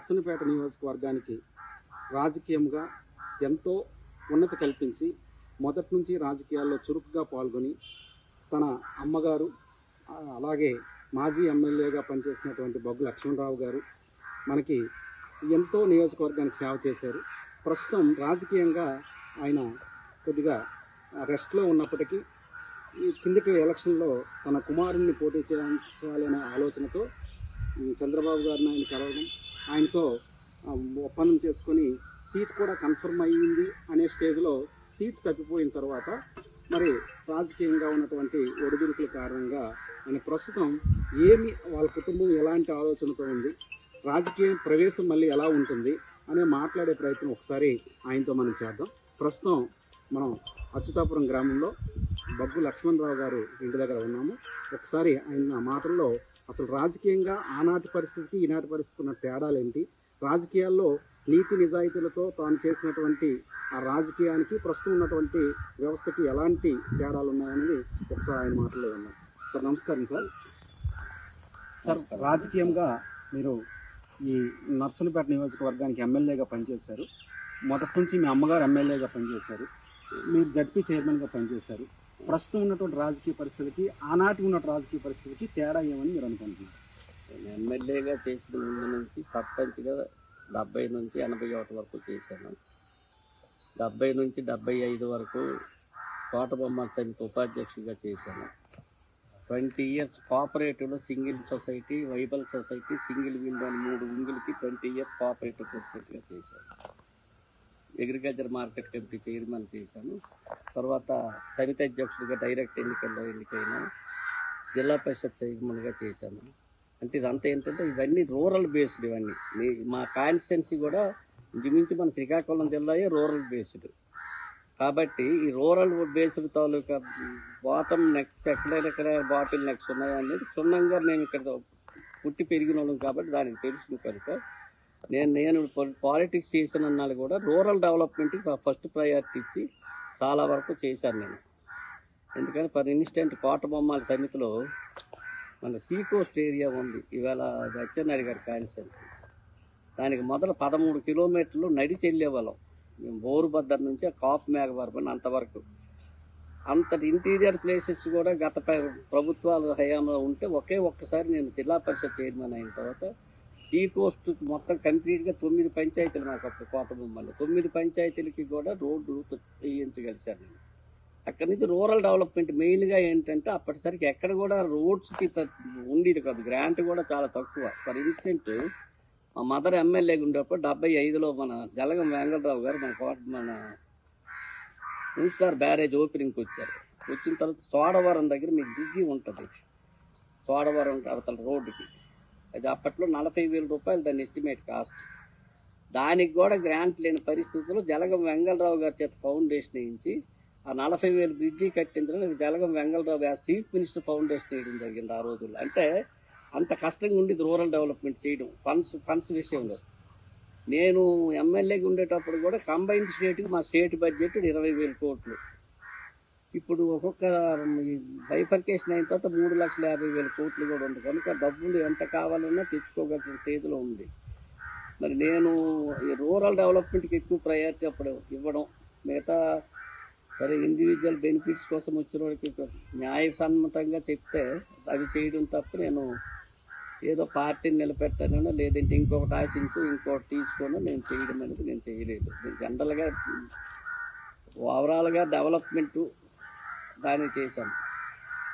నర్సన్నపేట నియోజకవర్గానికి రాజకీయంగా ఎంతో ఉన్నతి కల్పించి మొదటి నుంచి రాజకీయాల్లో చురుకుగా పాల్గొని తన అమ్మగారు అలాగే మాజీ ఎమ్మెల్యేగా పనిచేసినటువంటి బొగ్గు లక్ష్మణరావు గారు మనకి ఎంతో నియోజకవర్గానికి సేవ చేశారు. ప్రస్తుతం రాజకీయంగా ఆయన కొద్దిగా రెస్ట్లో ఉన్నప్పటికీ ఈ కిందటి ఎలక్షన్లో తన కుమారుణ్ణి పోటీ చేయాలనే ఆలోచనతో చంద్రబాబు గారిని ఆయన కలవడం, ఆయనతో ఒప్పందం చేసుకొని సీట్ కూడా కన్ఫర్మ్ అయ్యింది అనే స్టేజ్లో సీట్ తప్పిపోయిన తర్వాత మరి రాజకీయంగా ఉన్నటువంటి ఒడిదుడుకుల కారణంగా ఆయన ప్రస్తుతం వాళ్ళ కుటుంబం ఎలాంటి ఆలోచనతో ఉంది, రాజకీయ ప్రవేశం మళ్ళీ ఎలా ఉంటుంది అనే మాట్లాడే ప్రయత్నం ఒకసారి ఆయనతో మనం చేద్దాం. ప్రస్తుతం మనం అచ్యుతాపురం గ్రామంలో బొగ్గు లక్ష్మణరావు గారు ఇంటి దగ్గర ఉన్నాము. ఒకసారి ఆయన మాటల్లో అసలు రాజకీయంగా ఆనాటి పరిస్థితికి ఈనాటి పరిస్థితికి ఉన్న తేడాలేంటి, రాజకీయాల్లో నీతి నిజాయితీలతో తాను చేసినటువంటి ఆ రాజకీయానికి ప్రస్తుతం ఉన్నటువంటి వ్యవస్థకి ఎలాంటి తేడాలు ఉన్నాయనేది ఒకసారి ఆయన మాటల్లో ఉన్నాం. సార్ నమస్కారం. సార్ రాజకీయంగా మీరు ఈ నర్సన్నపేట నియోజకవర్గానికి ఎమ్మెల్యేగా పనిచేశారు. మొదటి నుంచి మీ అమ్మగారు ఎమ్మెల్యేగా పనిచేశారు, మీరు జడ్పీ చైర్మన్గా పనిచేశారు. ప్రస్తుతం ఉన్నటువంటి రాజకీయ పరిస్థితికి ఆనాటి ఉన్న రాజకీయ పరిస్థితికి తేడా ఏమని మీరు అనుకుంటున్నారు? నేను ఎమ్మెల్యేగా చేసిన ముందు నుంచి సర్పంచ్గా 70 నుంచి 81 వరకు చేశాను. 70 నుంచి 75 వరకు తోటబొమ్మ సమితి ఉపాధ్యక్షుడిగా చేశాను. 20 ఇయర్స్ కోఆపరేటివ్లో single society, viable society, single window అని 3 వింగులకి 20 ఇయర్స్ కోఆపరేటివ్ ప్రెసిడెంట్గా చేశాను. అగ్రికల్చర్ మార్కెట్ కమిటీ చైర్మన్ చేశాను. తర్వాత సమితి అధ్యక్షుడిగా డైరెక్ట్ ఎన్నికల్లో ఎన్నికైనా జిల్లా పరిషత్ చైర్మన్గా చేశాను. అంటే ఇదంతా ఏంటంటే ఇవన్నీ రూరల్ బేస్డ్, ఇవన్నీ మా కాన్స్టిట్యున్సీ కూడా ఇంచుమించు మన శ్రీకాకుళం జిల్లాయే రూరల్ బేస్డ్. కాబట్టి ఈ రూరల్ బేస్డ్ తాలూకా బాటమ్ నెక్స్ ఎక్కడ బాటిల్ నెక్స్ ఉన్నాయో అనేది క్షుణ్ణంగా నేను ఇక్కడ పుట్టి పెరిగిన వాళ్ళం కాబట్టి దానికి తెలుసు. కనుక నేను పాలిటిక్స్ చేసిన అన్నాడు కూడా రూరల్ డెవలప్మెంట్కి ఫస్ట్ ప్రయారిటీ ఇచ్చి చాలా వరకు చేశాను నేను. ఎందుకంటే ఫర్ ఇన్స్టెంట్ కోటబొమ్మాల సమితిలో మన సీ కోస్ట్ ఏరియా ఉంది, ఇవాళ అచ్చెన్నాయుడు గారి కాన్స్టిట్యున్సీ. దానికి మొదలు 13 కిలోమీటర్లు నడిచి వెళ్ళేవాళ్ళం మేము బోరుబద్దర్ నుంచి కాపు మేఘవరం అంతవరకు. అంతటి ఇంటీరియర్ ప్లేసెస్ కూడా గత ప్రభుత్వాల హయాంలో ఉంటే ఒక్కసారి నేను జిల్లా పరిషత్ చైర్మన్ అయిన తర్వాత సీ కోస్ట్ మొత్తం కంప్లీట్గా 9 పంచాయతీలు నాకు అప్పుడు కోటబొమ్మలు 9 పంచాయతీలకి కూడా రోడ్డు వేయించగలిశాను నేను. అక్కడి నుంచి రూరల్ డెవలప్మెంట్ మెయిన్గా ఏంటంటే అప్పటిసరికి ఎక్కడ కూడా రోడ్స్కి ఉండేది కాదు, గ్రాంట్ కూడా చాలా తక్కువ. ఫర్ ఇన్స్టెంట్ మా మదర్ ఎమ్మెల్యేగా ఉండేప్పుడు 75లో మన జలగం వెంగళరావు గారు మన మున్సిపల్ బ్యారేజ్ ఓపెనింగ్కి వచ్చారు. వచ్చిన తర్వాత సోడవరం దగ్గర మీకు బ్రిడ్జి ఉంటుంది, సోడవరం అవతల రోడ్డుకి. అది అప్పట్లో 40,000 రూపాయలు దాని ఎస్టిమేట్ కాస్ట్. దానికి కూడా గ్రాంట్ లేని పరిస్థితుల్లో జలగం వెంగళరావు గారి చేత ఫౌండేషన్ వేయించి ఆ 40,000 బ్రిడ్జి కట్టించడానికి జలగం వెంగళరావు గారు చీఫ్ మినిస్టర్ ఫౌండేషన్ వేయడం జరిగింది ఆ రోజుల్లో. అంటే అంత కష్టంగా ఉండేది రూరల్ డెవలప్మెంట్ చేయడం ఫండ్స్ విషయంలో. నేను ఎమ్మెల్యేగా ఉండేటప్పుడు కూడా కంబైన్డ్ స్టేట్కి మా స్టేట్ బడ్జెట్ 20,000 కోట్లు. ఇప్పుడు ఒక్కొక్క బైఫర్కేషన్ అయిన తర్వాత 3,50,000 కోట్లు కూడా ఉంది. కనుక డబ్బులు ఎంత కావాలన్నా తెచ్చుకోగలిగిన స్టేజ్లో ఉంది. మరి నేను ఈ రూరల్ డెవలప్మెంట్కి ఎక్కువ ప్రయారిటీ అప్పుడు ఇవ్వడం, మిగతా సరే ఇండివిజువల్ బెనిఫిట్స్ కోసం వచ్చిన వాడికి న్యాయసమ్మతంగా చెప్తే అవి చేయడం తప్ప నేను ఏదో పార్టీని నిలబెట్టానో లేదంటే ఇంకొకటి ఆశించు ఇంకొకటి తీసుకోనో నేను చేయడం అనేది నేను చేయలేదు. జనరల్గా ఓవరాల్గా డెవలప్మెంటు దాన్ని చేశాను.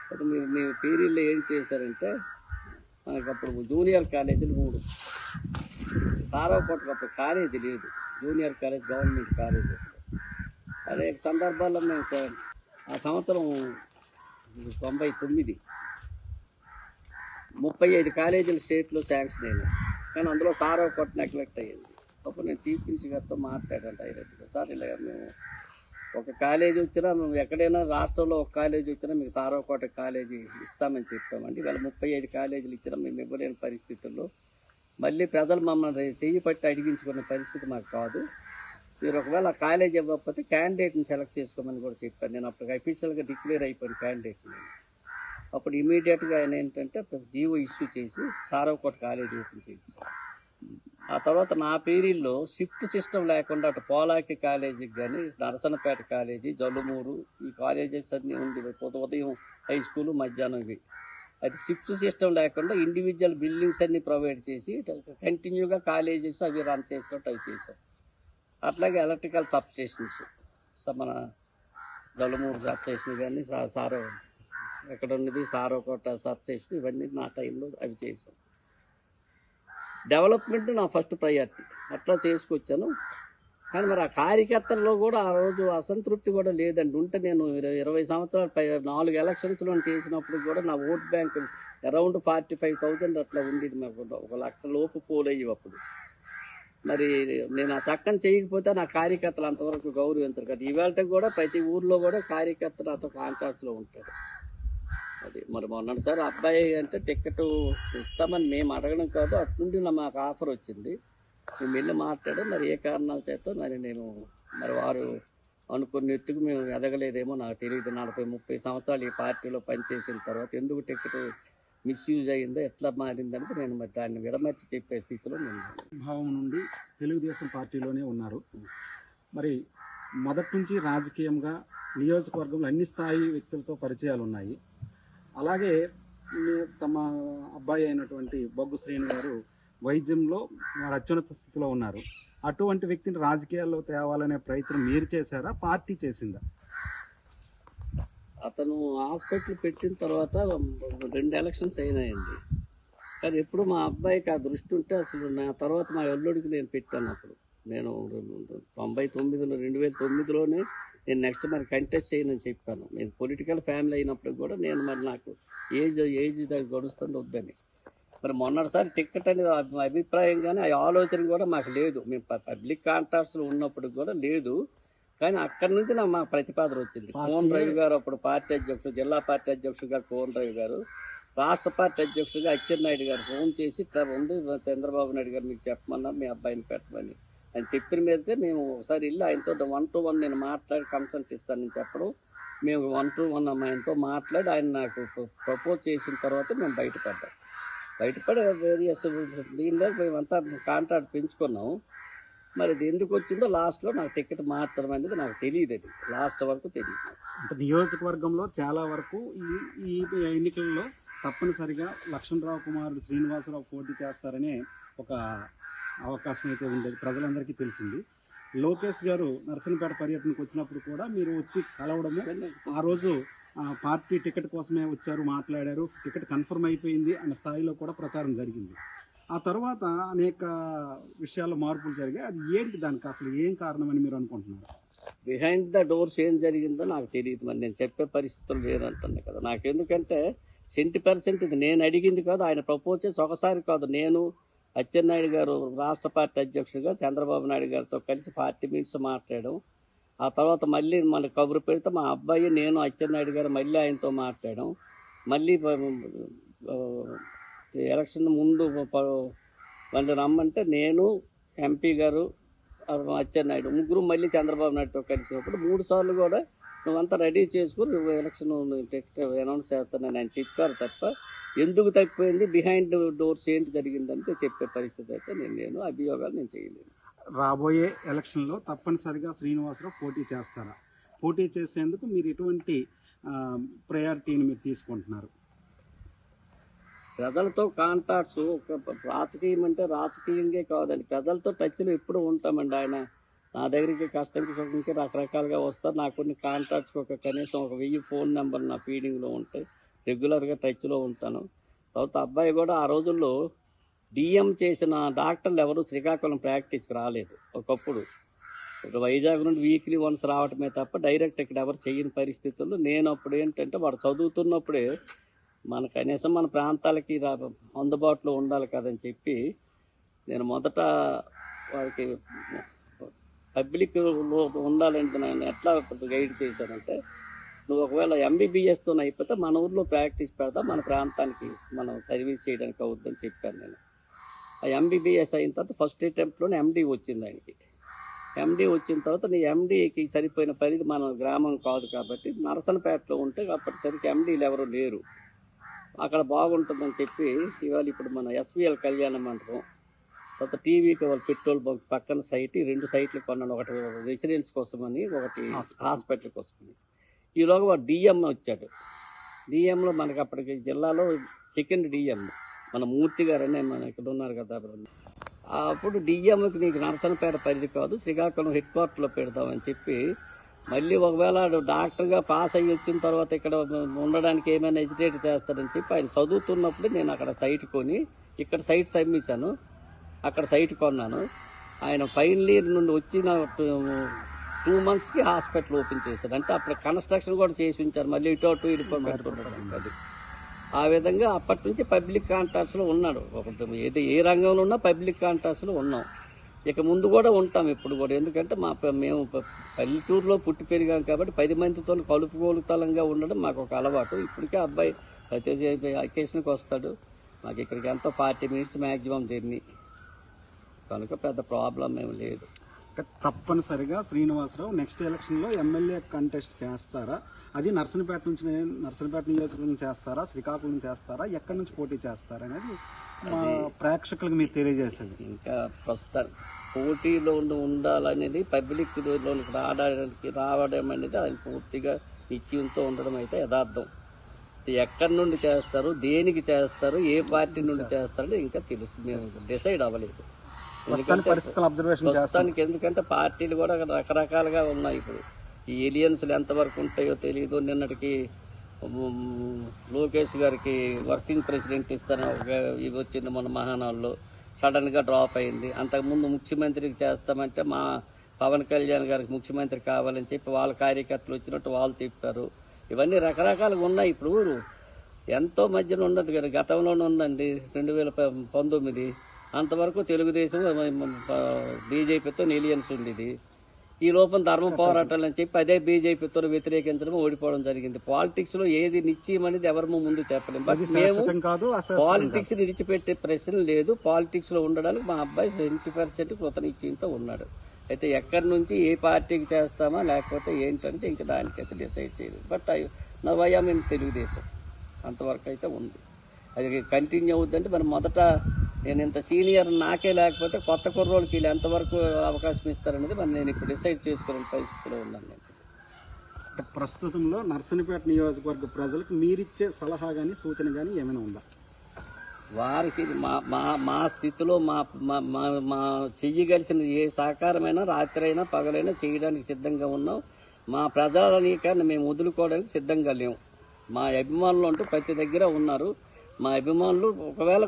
అయితే మీ పీరియడ్లో ఏం చేశారంటే మనకు అప్పుడు జూనియర్ కాలేజీలు 3, సారావుకోటకు అప్పుడు కాలేజీ లేదు, జూనియర్ కాలేజ్ గవర్నమెంట్ కాలేజెస్. అనేక సందర్భాల్లో మేము ఆ సంవత్సరం 99 35 కాలేజీలు స్టేట్లో శాంక్షన్ అయినాయి. కానీ అందులో సారావుకోట నెగ్లెక్ట్ అయ్యింది. అప్పుడు నేను చీఫ్ మినిస్టర్ గారితో మాట్లాడాను డైరెక్ట్గా, సార్ ఇలా మేము ఒక కాలేజీ వచ్చినా మేము ఎక్కడైనా రాష్ట్రంలో ఒక కాలేజీ వచ్చినా మీకు సారావుకోట కాలేజీ ఇస్తామని చెప్పామండి. ఇవాళ 35 కాలేజీలు ఇచ్చినా మేము ఇవ్వలేని పరిస్థితుల్లో మళ్ళీ ప్రజలు మమ్మల్ని చెయ్యి పట్టి అడిగించుకునే పరిస్థితి మాకు కాదు. మీరు ఒకవేళ ఆ కాలేజ్ ఇవ్వకపోతే క్యాండిడేట్ని సెలెక్ట్ చేసుకోమని కూడా చెప్పాను. నేను అప్పటికి అఫీషియల్గా డిక్లేర్ అయిపోయిన క్యాండిడేట్ని. అప్పుడు ఇమీడియట్గా ఆయన ఏంటంటే జీవో ఇష్యూ చేసి సారావుకోట కాలేజ్ ఓపెన్ చేయించారు. ఆ తర్వాత నా పీరియడ్లో షిఫ్ట్ సిస్టమ్ లేకుండా అటు పోలాకి కాలేజీకి కానీ నరసనపేట కాలేజీ జల్లుమూరు ఈ కాలేజెస్ అన్నీ ఉంది. ఉదయం హై స్కూలు మధ్యాహ్నం ఇవి. అది షిఫ్ట్ సిస్టమ్ లేకుండా ఇండివిజువల్ బిల్డింగ్స్ అన్ని ప్రొవైడ్ చేసి కంటిన్యూగా కాలేజెస్ అవి రన్ చేసినట్టు అవి చేశాం. అట్లాగే ఎలక్ట్రికల్ సబ్ స్టేషన్స్ మన జల్లుమూరు సబ్ స్టేషన్ కానీ సారో ఎక్కడ ఉన్నది సారోకోట సబ్ స్టేషన్ ఇవన్నీ నా టైంలో అవి చేసాం. డెవలప్మెంట్ నా ఫస్ట్ ప్రయారిటీ అట్లా చేసుకొచ్చాను. కానీ మరి ఆ కార్యకర్తల్లో కూడా ఆ రోజు అసంతృప్తి కూడా లేదండి. ఉంటే నేను 20 సంవత్సరాలు 4 ఎలక్షన్స్లో చేసినప్పుడు కూడా నా ఓట్ బ్యాంక్ అరౌండ్ 45,000 అట్లా ఉండేది. మాకు 1 లక్ష లోపు పోల్ అయ్యి అప్పుడు. మరి నేను ఆ చక్కని చేయకపోతే నా కార్యకర్తలు అంతవరకు గౌరవించరు కదా. ఇవాళ కూడా ప్రతి ఊర్లో కూడా కార్యకర్తలు నాతో కాంటాక్ట్స్లో ఉంటారు. అది మరి మొన్నటిసారి అబ్బాయి అంటే టికెట్ ఇస్తామని మేము అడగడం కాదు, అట్నుండి మాకు ఆఫర్ వచ్చింది. మేము వెళ్ళి మాట్లాడాం. మరి ఏ కారణాల చేత మరి నేను మరి వారు అనుకున్న ఎత్తుకు మేము ఎదగలేదేమో నాకు తెలియదు. 40-30 సంవత్సరాలు ఈ పార్టీలో పనిచేసిన తర్వాత ఎందుకు టికెట్ మిస్యూజ్ అయ్యిందో ఎట్లా మారిందంటే నేను మరి దాన్ని విడమర్చి చెప్పే స్థితిలో నేను భావం నుండి తెలుగుదేశం పార్టీలోనే ఉన్నారు. మరి మొదటి నుంచి రాజకీయంగా నియోజకవర్గంలో అన్ని స్థాయి వ్యక్తులతో పరిచయాలు ఉన్నాయి. అలాగే తమ అబ్బాయి అయినటువంటి బొగ్గు శ్రీను గారు వైద్యంలో వారు అత్యున్నత స్థితిలో ఉన్నారు. అటువంటి వ్యక్తిని రాజకీయాల్లో తేవాలనే ప్రయత్నం మీరు చేశారా, పార్టీ చేసిందా? అతను హాస్పిటల్ పెట్టిన తర్వాత 2 ఎలక్షన్స్ అయినాయండి. కానీ ఎప్పుడు మా అబ్బాయికి ఆ దృష్టి ఉంటే అసలు నా తర్వాత మా అల్లుడికి నేను పెట్టాను. అప్పుడు నేను 2009లోనే నేను నెక్స్ట్ మరి కంటెస్ట్ చేయనని చెప్పాను. నేను పొలిటికల్ ఫ్యామిలీ అయినప్పుడు కూడా నేను మరి నాకు ఏజ్ గడుస్తుంది వద్దని. మరి మొన్నటిసారి టికెట్ అనేది అభిప్రాయం కానీ ఆ ఆలోచన కూడా మాకు లేదు. మేము పబ్లిక్ కాంటాక్ట్స్లో ఉన్నప్పుడు కూడా లేదు. కానీ అక్కడి నుంచి నాకు మా ప్రతిపాదన వచ్చింది. కోన్ రవి గారు అప్పుడు పార్టీ అధ్యక్షుడు, జిల్లా పార్టీ అధ్యక్షుడు గారు కోన్ రవి గారు, రాష్ట్ర పార్టీ అధ్యక్షుడిగా అచ్చెన్నాయుడు గారు ఫోన్ చేసి ఇట్లా ఉంది చంద్రబాబు నాయుడు గారు మీకు చెప్పమన్నా మీ అబ్బాయిని పెట్టమని ఆయన చెప్పిన మీదతే మేము ఒకసారి వెళ్ళి ఆయనతో 1-to-1 నేను మాట్లాడి కన్సల్ట్ ఇస్తానని చెప్పడం, మేము 1-to-1 ఆయనతో మాట్లాడి ఆయన నాకు ప్రపోజ్ చేసిన తర్వాత మేము బయటపడి వేరియస్ దీనిలో మేమంతా కాంట్రాక్ట్ పెంచుకున్నాం. మరి ఇది ఎందుకు వచ్చిందో లాస్ట్లో నాకు టికెట్ మాత్రం అనేది నాకు తెలియదు. అది లాస్ట్ వరకు తెలియదు. అంటే నియోజకవర్గంలో చాలా వరకు ఈ ఎన్నికల్లో తప్పనిసరిగా లక్ష్మణరావు కుమారుడు శ్రీనివాసరావు పోటీ చేస్తారనే ఒక అవకాశం అయితే ఉండేది, ప్రజలందరికీ తెలిసింది. లోకేష్ గారు నరసనపేట పర్యటనకు వచ్చినప్పుడు కూడా మీరు వచ్చి కలవడము, ఆ రోజు పార్టీ టికెట్ కోసమే వచ్చారు, మాట్లాడారు, టికెట్ కన్ఫర్మ్ అయిపోయింది అన్న స్థాయిలో కూడా ప్రచారం జరిగింది. ఆ తర్వాత అనేక విషయాల్లో మార్పులు జరిగాయి. అది ఏంటి, దానికి అసలు ఏం కారణమని మీరు అనుకుంటున్నారు? బిహైండ్ ద డోర్స్ ఏం జరిగిందో నాకు తెలియదు. మరి నేను చెప్పే పరిస్థితులు లేదంటున్నా కదా. నాకెందుకంటే 70% ఇది నేను అడిగింది కాదు, ఆయన ప్రపోజ్ చేసి ఒకసారి కాదు, నేను అచ్చెన్నాయుడు గారు రాష్ట్ర పార్టీ అధ్యక్షుడిగా చంద్రబాబు నాయుడు గారితో కలిసి 40 minutes మాట్లాడడం. ఆ తర్వాత మళ్ళీ మన కబురు పెడితే మా అబ్బాయి నేను అచ్చెన్నాయుడు గారు మళ్ళీ ఆయనతో మాట్లాడడం. మళ్ళీ ఎలక్షన్ ముందు మళ్ళీ రమ్మంటే నేను ఎంపీ గారు అచ్చెన్నాయుడు ముగ్గురు మళ్ళీ చంద్రబాబు నాయుడుతో కలిసినప్పుడు 3 సార్లు కూడా నువ్వంతా రెడీ చేసుకుని నువ్వు ఎలక్షన్ టికెట్ అనౌన్స్ చేస్తానని ఆయన చెప్పారు తప్ప ఎందుకు తప్పిపోయింది బిహైండ్ డోర్స్ ఏంటి జరిగిందంటే చెప్పే పరిస్థితి అయితే నేను అభియోగాలు నేను చేయలేను. రాబోయే ఎలక్షన్లో తప్పనిసరిగా శ్రీనివాసరావు పోటీ చేస్తారా? పోటీ చేసేందుకు మీరు ఎటువంటి ప్రయారిటీని మీరు తీసుకుంటున్నారు? ప్రజలతో కాంటాక్ట్స్ రాజకీయం అంటే రాజకీయంగా కాదండి, ప్రజలతో టచ్లో ఎప్పుడు ఉంటామండి. ఆయన నా దగ్గరికి కష్టంకి సుఖంకి రకరకాలుగా వస్తారు. నాకు కొన్ని కాంటాక్ట్స్కి కనీసం 1000 ఫోన్ నెంబర్ నా ఫీడింగ్లో ఉంటాయి. రెగ్యులర్గా టచ్లో ఉంటాను. తర్వాత అబ్బాయి కూడా ఆ రోజుల్లో డిఎం చేసిన డాక్టర్లు ఎవరు శ్రీకాకుళం ప్రాక్టీస్కి రాలేదు. ఒకప్పుడు వైజాగ్ నుండి వీక్లీ వన్స్ రావటమే తప్ప డైరెక్ట్ ఇక్కడ ఎవరు చేయని పరిస్థితుల్లో నేను అప్పుడు ఏంటంటే వాడు చదువుతున్నప్పుడే మన కనీసం మన ప్రాంతాలకి అందుబాటులో ఉండాలి కదని చెప్పి నేను మొదట వారికి పబ్లిక్లో ఉండాలంటే నేను ఎట్లా గైడ్ చేశానంటే, నువ్వు ఒకవేళ ఎంబీబీఎస్తో అయిపోతే మన ఊర్లో ప్రాక్టీస్ పెడతా, మన ప్రాంతానికి మనం సర్వీస్ చేయడానికి అవుద్దని చెప్పాను నేను. ఆ ఎంబీబీఎస్ అయిన తర్వాత ఫస్ట్ అటెంప్ట్లోనే ఎండీ వచ్చింది ఆయనకి. ఎండీ వచ్చిన తర్వాత నీ ఎండీకి సరిపోయిన పరిధి మన గ్రామం కాదు కాబట్టి నరసనపేటలో ఉంటే అప్పటిసరికి ఎండీలు ఎవరు లేరు, అక్కడ బాగుంటుందని చెప్పి ఇవాళ ఇప్పుడు మన ఎస్వీఎల్ కళ్యాణ మండపం తర్వాత టీవీకి వాళ్ళు పెట్రోల్ బంక్ పక్కన సైట్ 2 సైట్లు కొన్నాను. ఒకటి రెసిడెన్స్ కోసమని, ఒకటి హాస్పిటల్ కోసమని. ఈలోగా వాడు డిఎం వచ్చాడు. డిఎంలో మనకి అప్పటికి జిల్లాలో సెకండ్ డిఎం మన మూర్తి గారు అనే మన ఇక్కడ ఉన్నారు కదా. అప్పుడు డిఎంకి నీకు నరసనపేట పరిధి కాదు, శ్రీకాకుళం హెడ్ క్వార్టర్లో పెడతామని చెప్పి, మళ్ళీ ఒకవేళ డాక్టర్గా పాస్ అయ్యి వచ్చిన తర్వాత ఇక్కడ ఉండడానికి ఏమైనా ఎజిటేట్ చేస్తారని చెప్పి ఆయన చదువుతున్నప్పుడు నేను అక్కడ సైట్ కొని ఇక్కడ సైట్ సమ్మించాను. అక్కడ సైట్ కొన్నాను. ఆయన ఫైనల్ ఇయర్ నుండి వచ్చిన 2 monthsకి హాస్పిటల్ ఓపెన్ చేశారు. అంటే అప్పుడు కన్స్ట్రక్షన్ కూడా చేసి ఉంచారు. మళ్ళీ ఇటు పెట్టుకుంటారు. అది ఆ విధంగా అప్పటి నుంచి పబ్లిక్ కాంట్రాక్ట్స్లో ఉన్నాడు. ఒకటి ఏది ఏ రంగంలో ఉన్నా పబ్లిక్ కాంట్రాక్ట్స్లో ఉన్నాం. ఇక ముందు కూడా ఉంటాం ఇప్పుడు కూడా. ఎందుకంటే మేము పల్లెటూరులో పుట్టి పెరిగాం కాబట్టి 10 మందితో కలుపుకోలుతలంగా ఉండడం మాకు ఒక అలవాటు. ఇప్పటికే అబ్బాయి ప్రతి అకేషన్కి వస్తాడు. మాకు ఇక్కడికి ఎంతో 40 minutes మ్యాక్సిమం జర్నీ, కనుక పెద్ద ప్రాబ్లం ఏమి లేదు. తప్పనిసరిగా శ్రీనివాసరావు నెక్స్ట్ ఎలక్షన్లో ఎమ్మెల్యే కంటెస్ట్ చేస్తారా? అది నర్సనపేట నియోజకవర్గం చేస్తారా, శ్రీకాకుళం చేస్తారా, ఎక్కడి నుంచి పోటీ చేస్తారా అనేది మా ప్రేక్షకులకు మీరు తెలియజేసేది. ఇంకా ప్రస్తుతానికి పోటీలో ఉండాలనేది పబ్లిక్ లోనికి రావడం అనేది అది పూర్తిగా నిశ్చయంతో ఉండడం అయితే యథార్థం. ఎక్కడి నుండి చేస్తారు, దేనికి చేస్తారు, ఏ పార్టీ నుండి చేస్తారో ఇంకా తెలుసు, మేము డిసైడ్ అవ్వలేదు. ప్రస్తుతానికి ఎందుకంటే పార్టీలు కూడా రకరకాలుగా ఉన్నాయి. ఇప్పుడు ఈ ఎలియన్స్లు ఎంతవరకు ఉంటాయో తెలియదు. నిన్నటికి లోకేష్ గారికి వర్కింగ్ ప్రెసిడెంట్ ఇస్తారని ఇది వచ్చింది మన మహానాల్లో, సడన్గా డ్రాప్ అయింది. అంతకుముందు ముఖ్యమంత్రికి చేస్తామంటే మా పవన్ కళ్యాణ్ గారికి ముఖ్యమంత్రి కావాలని చెప్పి వాళ్ళ కార్యకర్తలు వచ్చినట్టు వాళ్ళు చెప్పారు. ఇవన్నీ రకరకాలుగా ఉన్నాయి. ఇప్పుడు ఎంతో మధ్యన ఉండదు కదా, గతంలోనే ఉందండి 2019 అంతవరకు తెలుగుదేశం బీజేపీతో ఎలియన్స్ ఉండేది. ఈ లోపల ధర్మ పోరాటాలు అని చెప్పి అదే బీజేపీతో వ్యతిరేకించడం, ఓడిపోవడం జరిగింది. పాలిటిక్స్ లో ఏది నిశ్చయం అనేది ఎవరు ముందు చెప్పలేము. బట్ మేము పాలిటిక్స్ విడిచిపెట్టే ప్రశ్న లేదు. పాలిటిక్స్ లో ఉండడానికి మా అబ్బాయి 20% కృతనిశ్చయంతో ఉన్నాడు. అయితే ఎక్కడి నుంచి ఏ పార్టీకి చేస్తామా లేకపోతే ఏంటంటే ఇంకా దానికైతే డిసైడ్ చేయలేదు. బట్ నవయ్యా మేము తెలుగుదేశం అంతవరకు అయితే ఉంది. అది కంటిన్యూ అవుద్దంటే మరి మొదట నేను ఇంత సీనియర్ నాకే లేకపోతే కొత్త కుర్రోళ్ళకి వీళ్ళు ఎంతవరకు అవకాశం ఇస్తారనేది మరి నేను ఇప్పుడు డిసైడ్ చేసుకునే పరిస్థితిలో ఉన్నాను. నేను ప్రస్తుతంలో నర్సనపేట నియోజకవర్గ ప్రజలకు మీరిచ్చే సలహా కానీ సూచన కానీ ఏమైనా ఉందా? వారికి మా స్థితిలో మా చెయ్యగలిసిన ఏ సహకారమైనా రాత్రైనా పగలైనా చేయడానికి సిద్ధంగా ఉన్నాం. మా ప్రజానీకాన్ని మేము వదులుకోవడానికి సిద్ధంగా లేము. మా అభిమానులు అంటూ ప్రతి దగ్గర ఉన్నారు. మా అభిమానులు ఒకవేళ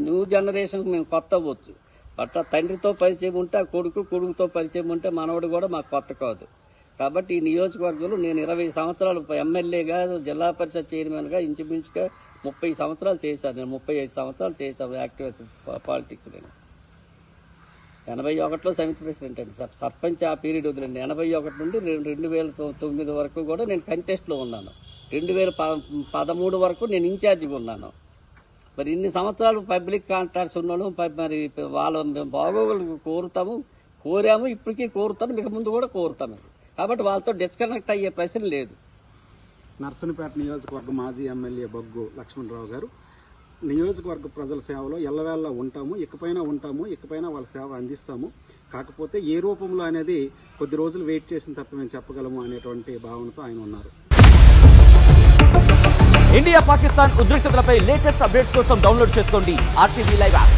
న్యూ జనరేషన్కి మేము కొత్త అవ్వచ్చు. బట్ తండ్రితో పరిచయం ఉంటే ఆ కొడుకుతో పరిచయం ఉంటే మనవడు కూడా మాకు కొత్త కాదు. కాబట్టి ఈ నియోజకవర్గంలో నేను 20 సంవత్సరాలు ఎమ్మెల్యేగా, జిల్లా పరిషత్ చైర్మన్గా ఇంచుమించుగా 30 సంవత్సరాలు చేశాను. నేను 35 సంవత్సరాలు చేశాను యాక్టివ్ పాలిటిక్స్. నేను 81లో సమితి ప్రెసిడెంట్ అండి. సర్పంచ్ ఆ పీరియడ్ వదిలేండి. 81 నుండి 2009 వరకు కూడా నేను కంటెస్ట్లో ఉన్నాను. 2013 వరకు నేను ఇన్ఛార్జిగా ఉన్నాను. మరి ఇన్ని సంవత్సరాలు పబ్లిక్ కాంట్రాక్ట్స్ ఉన్నాను. మరి వాళ్ళ బాగోగులు కోరాము, ఇప్పటికీ కోరుతాను, మీకు ముందు కూడా కోరుతాను. కాబట్టి వాళ్ళతో డిస్కనెక్ట్ అయ్యే ప్రశ్న లేదు. నర్సనపేట నియోజకవర్గ మాజీ ఎమ్మెల్యే బొగ్గు లక్ష్మణరావు గారు, నియోజకవర్గ ప్రజల సేవలో ఎల్లవేళ ఉంటాము, ఇకపైన వాళ్ళ సేవ అందిస్తాము. కాకపోతే ఏ రూపంలో అనేది కొద్ది రోజులు వెయిట్ చేసిన తప్ప మేము చెప్పగలము అనేటువంటి భావనతో ఆయన ఉన్నారు. ఇండియా పాకిస్తాన్ ఉద్రిక్తతలపై లేటెస్ట్ అప్డేట్స్ కోసం డౌన్లోడ్ చేసుకోండి RTV లైవ్ యాప్.